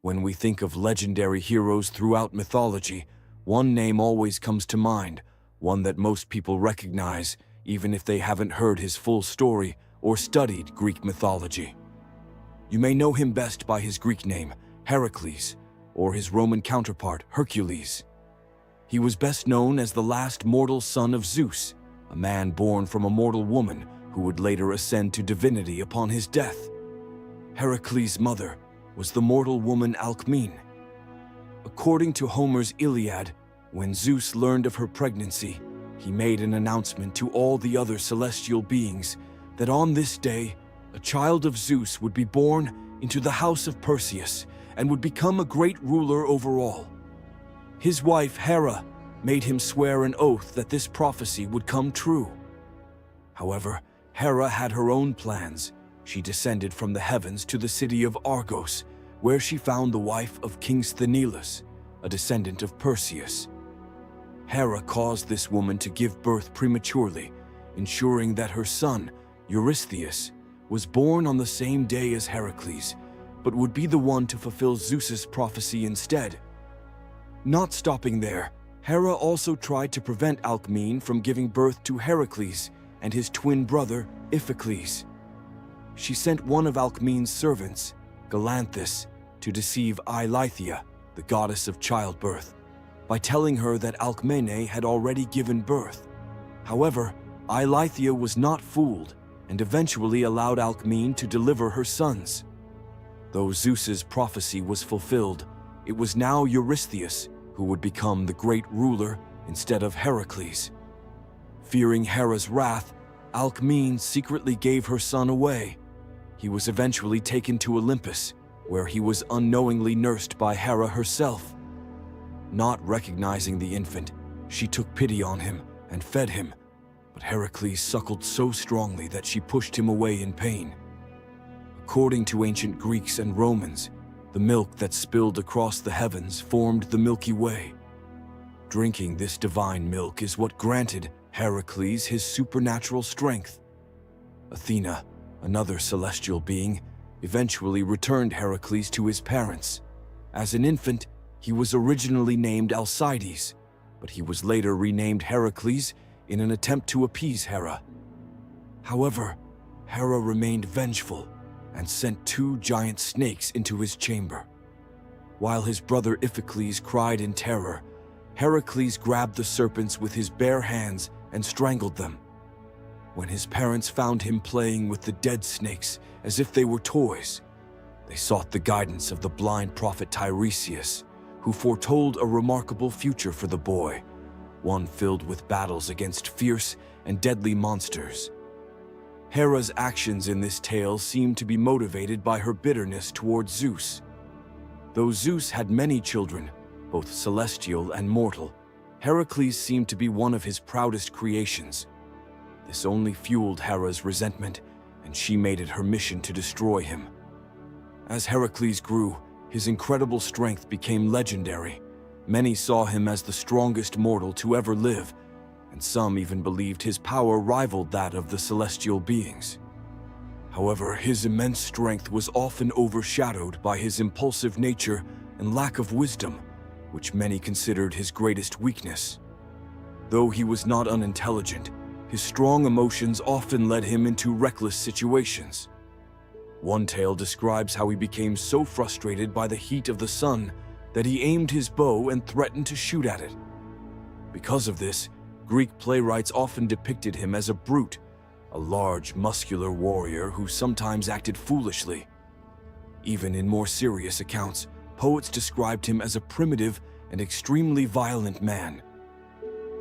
When we think of legendary heroes throughout mythology, one name always comes to mind, one that most people recognize, even if they haven't heard his full story or studied Greek mythology. You may know him best by his Greek name, Heracles, or his Roman counterpart, Hercules. He was best known as the last mortal son of Zeus, a man born from a mortal woman who would later ascend to divinity upon his death. Heracles' mother was the mortal woman Alcmene. According to Homer's Iliad, when Zeus learned of her pregnancy, he made an announcement to all the other celestial beings that on this day, a child of Zeus would be born into the house of Perseus and would become a great ruler over all. His wife, Hera, made him swear an oath that this prophecy would come true. However, Hera had her own plans. She descended from the heavens to the city of Argos, where she found the wife of King Sthenelus, a descendant of Perseus. Hera caused this woman to give birth prematurely, ensuring that her son, Eurystheus, was born on the same day as Heracles, but would be the one to fulfill Zeus's prophecy instead. Not stopping there, Hera also tried to prevent Alcmene from giving birth to Heracles and his twin brother, Iphicles. She sent one of Alcmene's servants, Galanthus, to deceive Eileithyia, the goddess of childbirth, by telling her that Alcmene had already given birth. However, Eileithyia was not fooled and eventually allowed Alcmene to deliver her sons. Though Zeus's prophecy was fulfilled, it was now Eurystheus who would become the great ruler instead of Heracles. Fearing Hera's wrath, Alcmene secretly gave her son away. He was eventually taken to Olympus, where he was unknowingly nursed by Hera herself. Not recognizing the infant, she took pity on him and fed him, but Heracles suckled so strongly that she pushed him away in pain. According to ancient Greeks and Romans, the milk that spilled across the heavens formed the Milky Way. Drinking this divine milk is what granted Heracles his supernatural strength. Athena, another celestial being, eventually returned Heracles to his parents. As an infant, he was originally named Alcides, but he was later renamed Heracles in an attempt to appease Hera. However, Hera remained vengeful and sent 2 giant snakes into his chamber. While his brother Iphicles cried in terror, Heracles grabbed the serpents with his bare hands and strangled them. When his parents found him playing with the dead snakes as if they were toys, they sought the guidance of the blind prophet Tiresias, who foretold a remarkable future for the boy, one filled with battles against fierce and deadly monsters. Hera's actions in this tale seem to be motivated by her bitterness towards Zeus. Though Zeus had many children, both celestial and mortal, Heracles seemed to be one of his proudest creations. This only fueled Hera's resentment, and she made it her mission to destroy him. As Heracles grew, his incredible strength became legendary. Many saw him as the strongest mortal to ever live, and some even believed his power rivaled that of the celestial beings. However, his immense strength was often overshadowed by his impulsive nature and lack of wisdom, which many considered his greatest weakness. Though he was not unintelligent, his strong emotions often led him into reckless situations. One tale describes how he became so frustrated by the heat of the sun that he aimed his bow and threatened to shoot at it. Because of this, Greek playwrights often depicted him as a brute, a large, muscular warrior who sometimes acted foolishly. Even in more serious accounts, poets described him as a primitive and extremely violent man.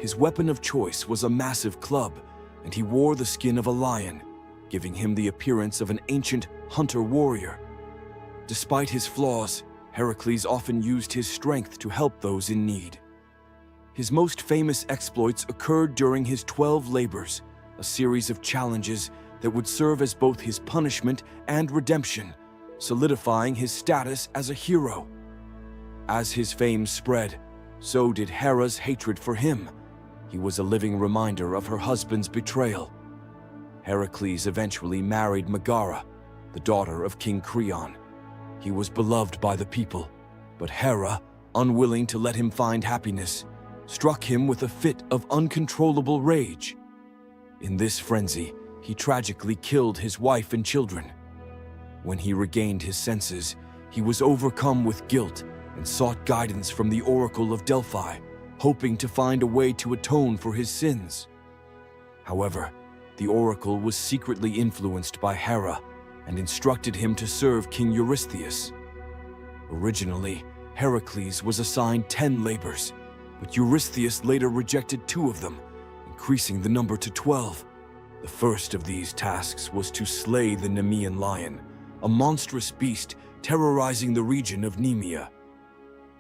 His weapon of choice was a massive club, and he wore the skin of a lion, giving him the appearance of an ancient hunter-warrior. Despite his flaws, Heracles often used his strength to help those in need. His most famous exploits occurred during his 12 labors, a series of challenges that would serve as both his punishment and redemption, solidifying his status as a hero. As his fame spread, so did Hera's hatred for him. He was a living reminder of her husband's betrayal. Heracles eventually married Megara, the daughter of King Creon. He was beloved by the people, But Hera, unwilling to let him find happiness, struck him with a fit of uncontrollable rage. In this frenzy, he tragically killed his wife and children. When he regained his senses, he was overcome with guilt and sought guidance from the Oracle of Delphi, hoping to find a way to atone for his sins. However, the Oracle was secretly influenced by Hera and instructed him to serve King Eurystheus. Originally, Heracles was assigned 10 labors, but Eurystheus later rejected 2 of them, increasing the number to 12. The first of these tasks was to slay the Nemean lion, a monstrous beast terrorizing the region of Nemea.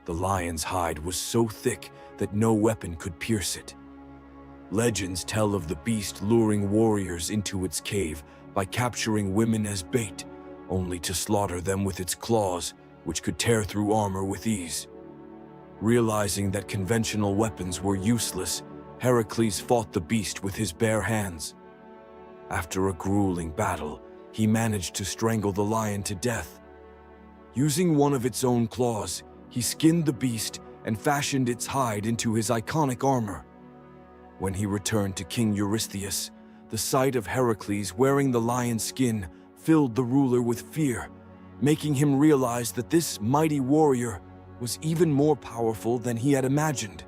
The lion's hide was so thick that no weapon could pierce it. Legends tell of the beast luring warriors into its cave by capturing women as bait, only to slaughter them with its claws, which could tear through armor with ease. Realizing that conventional weapons were useless, Heracles fought the beast with his bare hands. After a grueling battle, he managed to strangle the lion to death. Using one of its own claws, he skinned the beast and fashioned its hide into his iconic armor. When he returned to King Eurystheus, the sight of Heracles wearing the lion's skin filled the ruler with fear, making him realize that this mighty warrior was even more powerful than he had imagined.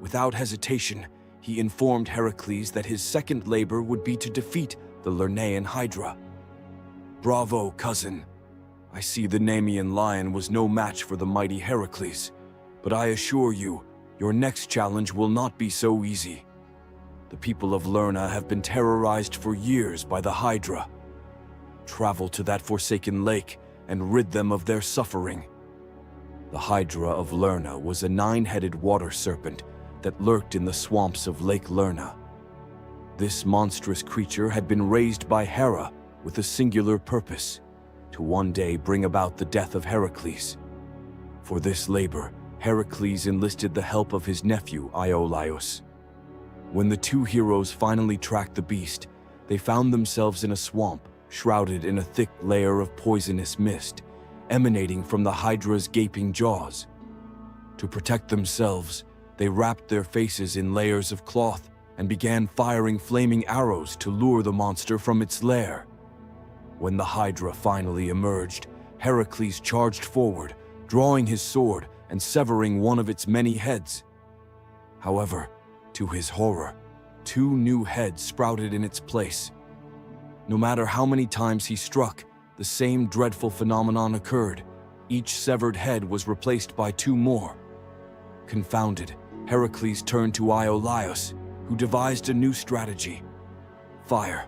Without hesitation, he informed Heracles that his second labor would be to defeat the Lernaean Hydra. "Bravo, cousin. I see the Nemean lion was no match for the mighty Heracles, but I assure you, your next challenge will not be so easy. The people of Lerna have been terrorized for years by the Hydra. Travel to that forsaken lake and rid them of their suffering." The Hydra of Lerna was a 9-headed water serpent that lurked in the swamps of Lake Lerna. This monstrous creature had been raised by Hera with a singular purpose: to one day bring about the death of Heracles. For this labor, Heracles enlisted the help of his nephew Iolaus. When the 2 heroes finally tracked the beast, they found themselves in a swamp shrouded in a thick layer of poisonous mist, emanating from the Hydra's gaping jaws. To protect themselves, they wrapped their faces in layers of cloth and began firing flaming arrows to lure the monster from its lair. When the Hydra finally emerged, Heracles charged forward, drawing his sword and severing one of its many heads. However, to his horror, 2 new heads sprouted in its place. No matter how many times he struck, the same dreadful phenomenon occurred. Each severed head was replaced by 2 more. Confounded, Heracles turned to Iolaus, who devised a new strategy: fire.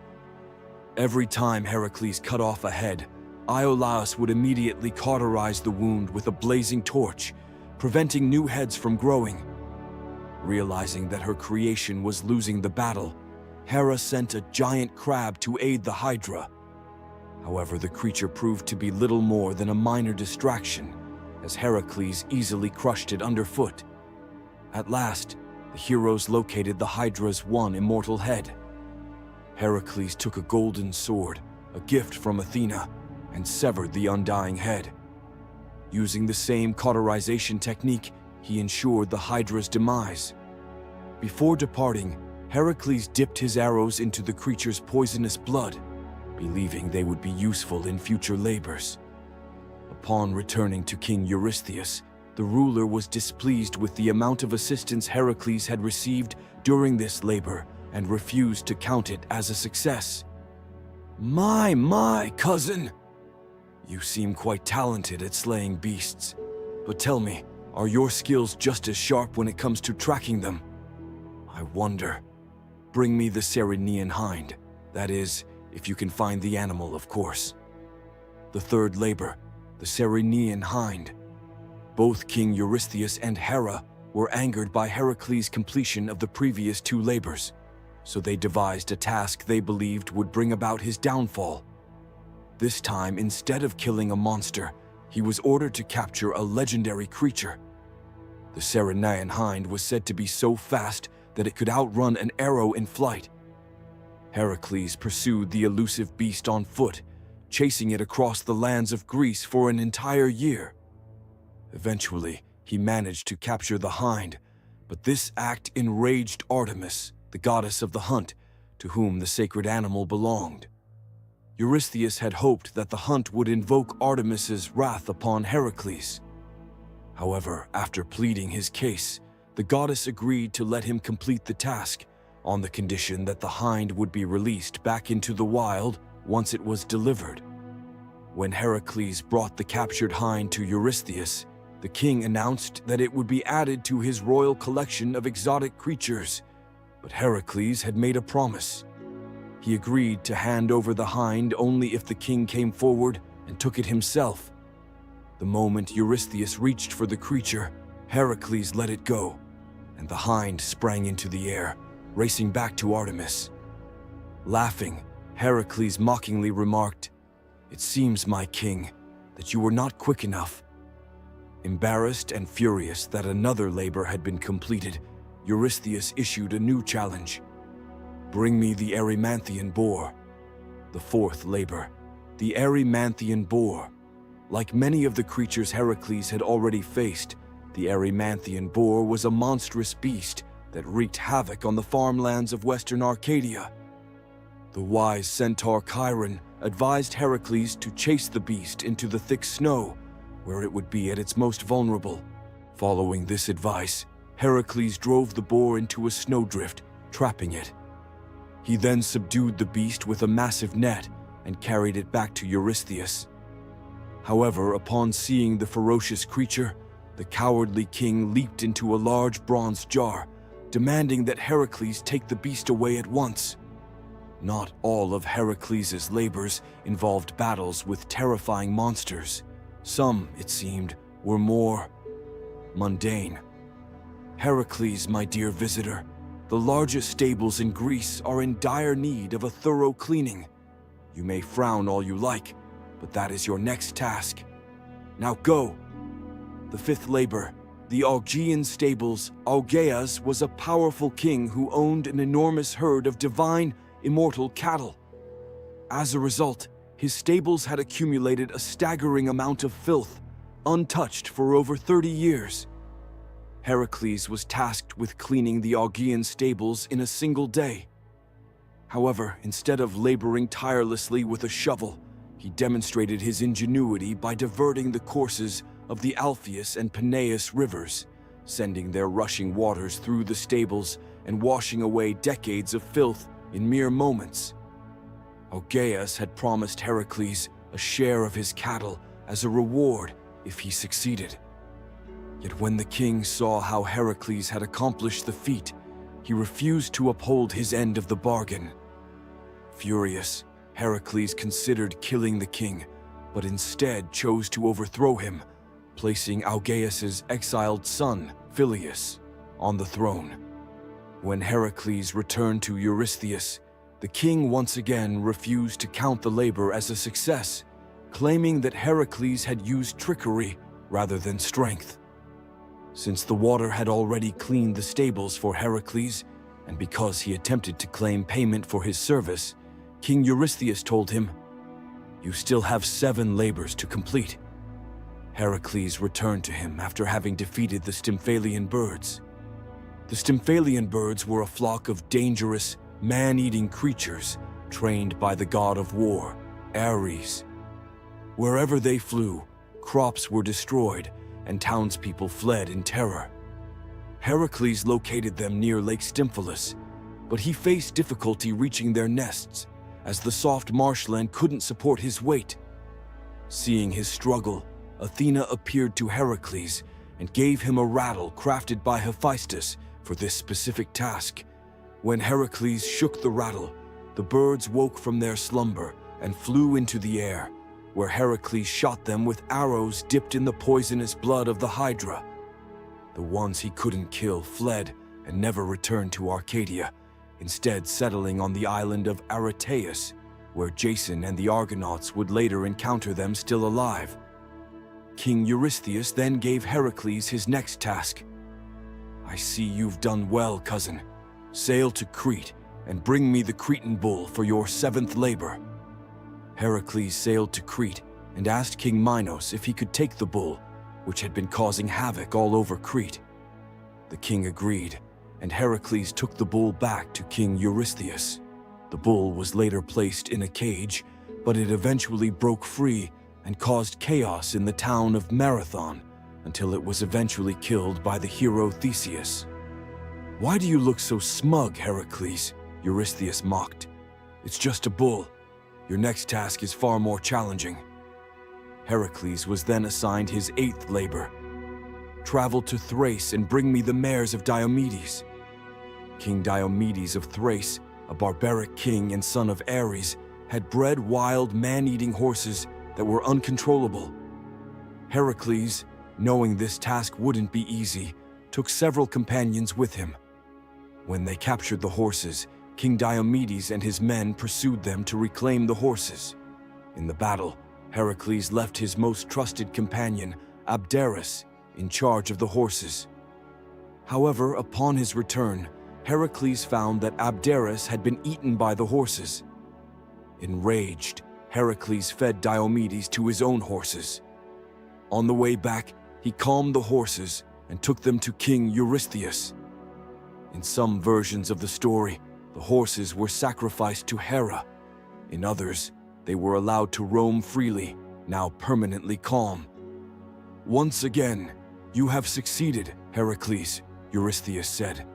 Every time Heracles cut off a head, Iolaus would immediately cauterize the wound with a blazing torch, preventing new heads from growing. Realizing that her creation was losing the battle, Hera sent a giant crab to aid the Hydra. However, the creature proved to be little more than a minor distraction, as Heracles easily crushed it underfoot. At last, the heroes located the Hydra's one immortal head. Heracles took a golden sword, a gift from Athena, and severed the undying head. Using the same cauterization technique, he ensured the Hydra's demise. Before departing, Heracles dipped his arrows into the creature's poisonous blood, believing they would be useful in future labors. Upon returning to King Eurystheus, the ruler was displeased with the amount of assistance Heracles had received during this labor and refused to count it as a success. My, cousin! You seem quite talented at slaying beasts, but tell me, are your skills just as sharp when it comes to tracking them? I wonder. Bring me the Ceryneian hind. That is, if you can find the animal, of course. The third labor, the Ceryneian hind. Both King Eurystheus and Hera were angered by Heracles' completion of the previous 2 labors, so they devised a task they believed would bring about his downfall. This time, instead of killing a monster, he was ordered to capture a legendary creature. The Ceryneian hind was said to be so fast that it could outrun an arrow in flight. Heracles pursued the elusive beast on foot, chasing it across the lands of Greece for an entire year. Eventually, he managed to capture the hind, but this act enraged Artemis, the goddess of the hunt, to whom the sacred animal belonged. Eurystheus had hoped that the hunt would invoke Artemis's wrath upon Heracles. However, after pleading his case, the goddess agreed to let him complete the task, on the condition that the hind would be released back into the wild once it was delivered. When Heracles brought the captured hind to Eurystheus, the king announced that it would be added to his royal collection of exotic creatures, but Heracles had made a promise. He agreed to hand over the hind only if the king came forward and took it himself. The moment Eurystheus reached for the creature, Heracles let it go, and the hind sprang into the air, racing back to Artemis. Laughing, Heracles mockingly remarked, "It seems, my king, that you were not quick enough." Embarrassed and furious that another labor had been completed, Eurystheus issued a new challenge. "Bring me the Erymanthian boar." The fourth labor, the Erymanthian boar. Like many of the creatures Heracles had already faced, the Erymanthian boar was a monstrous beast that wreaked havoc on the farmlands of western Arcadia. The wise centaur Chiron advised Heracles to chase the beast into the thick snow, where it would be at its most vulnerable. Following this advice, Heracles drove the boar into a snowdrift, trapping it. He then subdued the beast with a massive net and carried it back to Eurystheus. However, upon seeing the ferocious creature, the cowardly king leaped into a large bronze jar, demanding that Heracles take the beast away at once. Not all of Heracles' labors involved battles with terrifying monsters. Some, it seemed, were more mundane. "Heracles, my dear visitor, the largest stables in Greece are in dire need of a thorough cleaning. You may frown all you like, but that is your next task. Now go." The fifth labor, the Augean stables. Augeas was a powerful king who owned an enormous herd of divine, immortal cattle. As a result, his stables had accumulated a staggering amount of filth, untouched for over 30 years. Heracles was tasked with cleaning the Augean stables in a single day. However, instead of laboring tirelessly with a shovel, he demonstrated his ingenuity by diverting the courses of the Alpheus and Peneus rivers, sending their rushing waters through the stables and washing away decades of filth in mere moments. Augeas had promised Heracles a share of his cattle as a reward if he succeeded. Yet when the king saw how Heracles had accomplished the feat, he refused to uphold his end of the bargain. Furious, Heracles considered killing the king, but instead chose to overthrow him, placing Augeas' exiled son, Phyleus, on the throne. When Heracles returned to Eurystheus, the king once again refused to count the labor as a success, claiming that Heracles had used trickery rather than strength. Since the water had already cleaned the stables for Heracles, and because he attempted to claim payment for his service, King Eurystheus told him, "You still have 7 labors to complete." Heracles returned to him after having defeated the Stymphalian birds. The Stymphalian birds were a flock of dangerous, man-eating creatures trained by the god of war, Ares. Wherever they flew, crops were destroyed and townspeople fled in terror. Heracles located them near Lake Stymphalus, but he faced difficulty reaching their nests, as the soft marshland couldn't support his weight. Seeing his struggle, Athena appeared to Heracles and gave him a rattle crafted by Hephaestus for this specific task. When Heracles shook the rattle, the birds woke from their slumber and flew into the air, where Heracles shot them with arrows dipped in the poisonous blood of the Hydra. The ones he couldn't kill fled and never returned to Arcadia, instead settling on the island of Aretaeus, where Jason and the Argonauts would later encounter them still alive. King Eurystheus then gave Heracles his next task. "I see you've done well, cousin. Sail to Crete and bring me the Cretan bull for your 7th labor." Heracles sailed to Crete and asked King Minos if he could take the bull, which had been causing havoc all over Crete. The king agreed, and Heracles took the bull back to King Eurystheus. The bull was later placed in a cage, but it eventually broke free and caused chaos in the town of Marathon until it was eventually killed by the hero Theseus. "Why do you look so smug, Heracles?" Eurystheus mocked. "It's just a bull. Your next task is far more challenging." Heracles was then assigned his 8th labor. "Travel to Thrace and bring me the mares of Diomedes." King Diomedes of Thrace, a barbaric king and son of Ares, had bred wild, man-eating horses that were uncontrollable. Heracles, knowing this task wouldn't be easy, took several companions with him. When they captured the horses, King Diomedes and his men pursued them to reclaim the horses. In the battle, Heracles left his most trusted companion, Abderus, in charge of the horses. However, upon his return, Heracles found that Abderus had been eaten by the horses. Enraged, Heracles fed Diomedes to his own horses. On the way back, he calmed the horses and took them to King Eurystheus. In some versions of the story, the horses were sacrificed to Hera. In others, they were allowed to roam freely, now permanently calm. "Once again, you have succeeded, Heracles," Eurystheus said.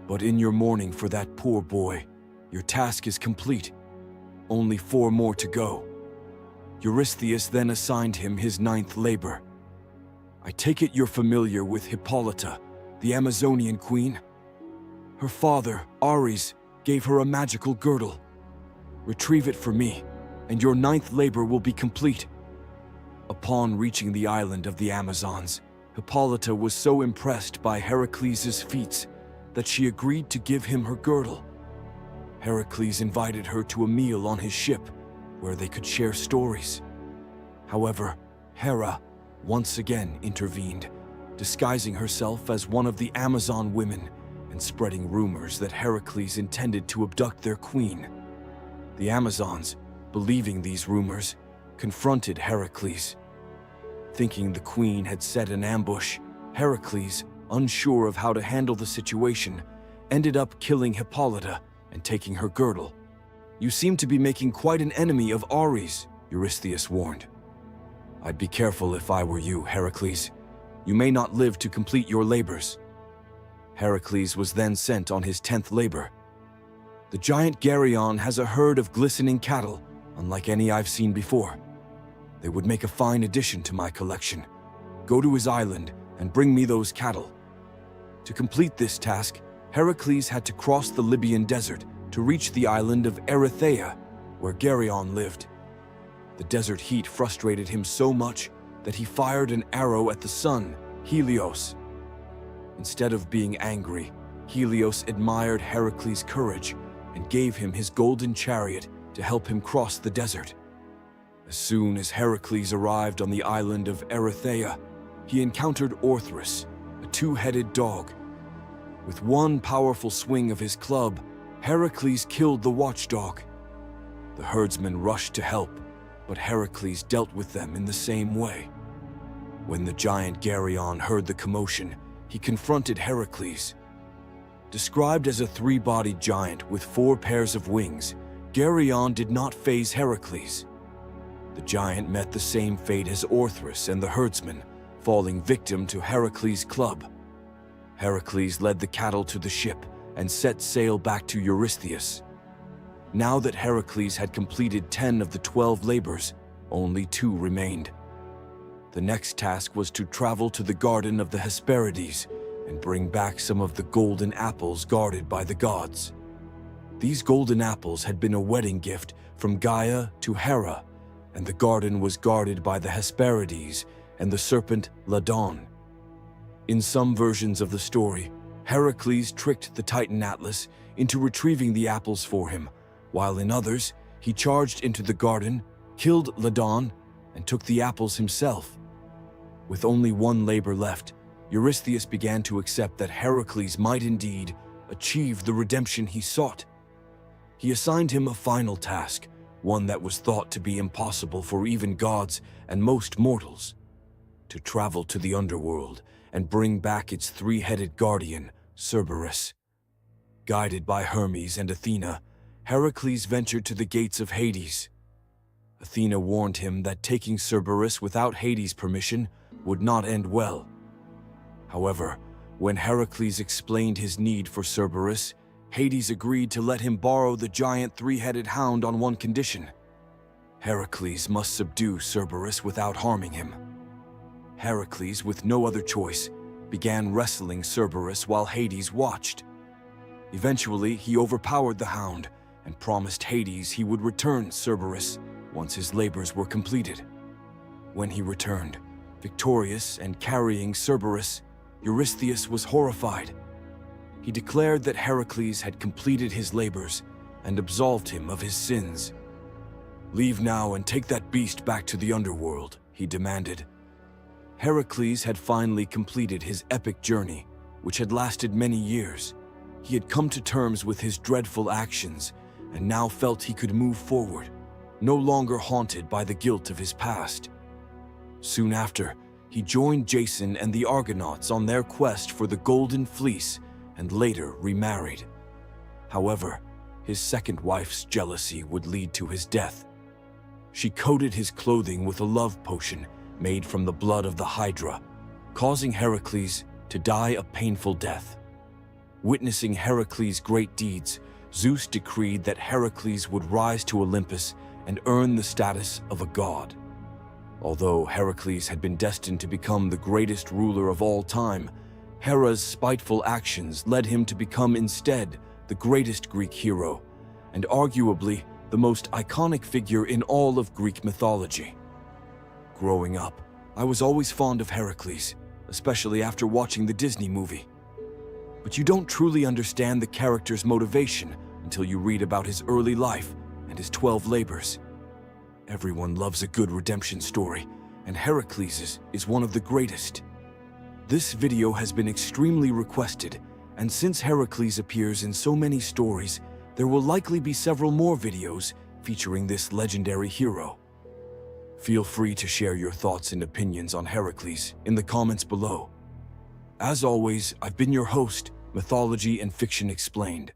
"But in your mourning for that poor boy, your task is complete. Only 4 more to go." Eurystheus then assigned him his 9th labor. "I take it you're familiar with Hippolyta, the Amazonian queen? Her father, Ares, gave her a magical girdle. Retrieve it for me, and your 9th labor will be complete." Upon reaching the island of the Amazons, Hippolyta was so impressed by Heracles' feats that she agreed to give him her girdle. Heracles invited her to a meal on his ship, where they could share stories. However, Hera once again intervened, disguising herself as one of the Amazon women and spreading rumors that Heracles intended to abduct their queen. The Amazons, believing these rumors, confronted Heracles. Thinking the queen had set an ambush, Heracles, unsure of how to handle the situation, ended up killing Hippolyta and taking her girdle. "You seem to be making quite an enemy of Ares," Eurystheus warned. "I'd be careful if I were you, Heracles. You may not live to complete your labors." Heracles was then sent on his 10th labor. "The giant Geryon has a herd of glistening cattle, unlike any I've seen before. They would make a fine addition to my collection. Go to his island and bring me those cattle." To complete this task, Heracles had to cross the Libyan desert to reach the island of Erythea, where Geryon lived. The desert heat frustrated him so much that he fired an arrow at the sun, Helios. Instead of being angry, Helios admired Heracles' courage and gave him his golden chariot to help him cross the desert. As soon as Heracles arrived on the island of Erythea, he encountered Orthrus, a 2-headed dog. With one powerful swing of his club, Heracles killed the watchdog. The herdsmen rushed to help, but Heracles dealt with them in the same way. When the giant Geryon heard the commotion, he confronted Heracles. Described as a 3-bodied giant with 4 pairs of wings, Geryon did not faze Heracles. The giant met the same fate as Orthrus and the herdsmen, falling victim to Heracles' club. Heracles led the cattle to the ship and set sail back to Eurystheus. Now that Heracles had completed 10 of the 12 labors, only 2 remained. The next task was to travel to the garden of the Hesperides and bring back some of the golden apples guarded by the gods. These golden apples had been a wedding gift from Gaia to Hera, and the garden was guarded by the Hesperides and the serpent Ladon. In some versions of the story, Heracles tricked the Titan Atlas into retrieving the apples for him, while in others, he charged into the garden, killed Ladon, and took the apples himself. With only 1 labor left, Eurystheus began to accept that Heracles might indeed achieve the redemption he sought. He assigned him a final task, one that was thought to be impossible for even gods and most mortals: to travel to the underworld and bring back its three-headed guardian, Cerberus. Guided by Hermes and Athena, Heracles ventured to the gates of Hades. Athena warned him that taking Cerberus without Hades' permission would not end well. However, when Heracles explained his need for Cerberus, Hades agreed to let him borrow the giant three-headed hound on one condition. Heracles must subdue Cerberus without harming him. Heracles, with no other choice, began wrestling Cerberus while Hades watched. Eventually, he overpowered the hound and promised Hades he would return Cerberus once his labors were completed. When he returned, victorious and carrying Cerberus, Eurystheus was horrified. He declared that Heracles had completed his labors and absolved him of his sins. "Leave now and take that beast back to the underworld," he demanded. Heracles had finally completed his epic journey, which had lasted many years. He had come to terms with his dreadful actions and now felt he could move forward, no longer haunted by the guilt of his past. Soon after, he joined Jason and the Argonauts on their quest for the Golden Fleece and later remarried. However, his second wife's jealousy would lead to his death. She coated his clothing with a love potion made from the blood of the Hydra, causing Heracles to die a painful death. Witnessing Heracles' great deeds, Zeus decreed that Heracles would rise to Olympus and earn the status of a god. Although Heracles had been destined to become the greatest ruler of all time, Hera's spiteful actions led him to become instead the greatest Greek hero, and arguably the most iconic figure in all of Greek mythology. Growing up, I was always fond of Heracles, especially after watching the Disney movie. But you don't truly understand the character's motivation until you read about his early life and his 12 labors. Everyone loves a good redemption story, and Heracles' is one of the greatest. This video has been extremely requested, and since Heracles appears in so many stories, there will likely be several more videos featuring this legendary hero. Feel free to share your thoughts and opinions on Heracles in the comments below. As always, I've been your host, Mythology and Fiction Explained.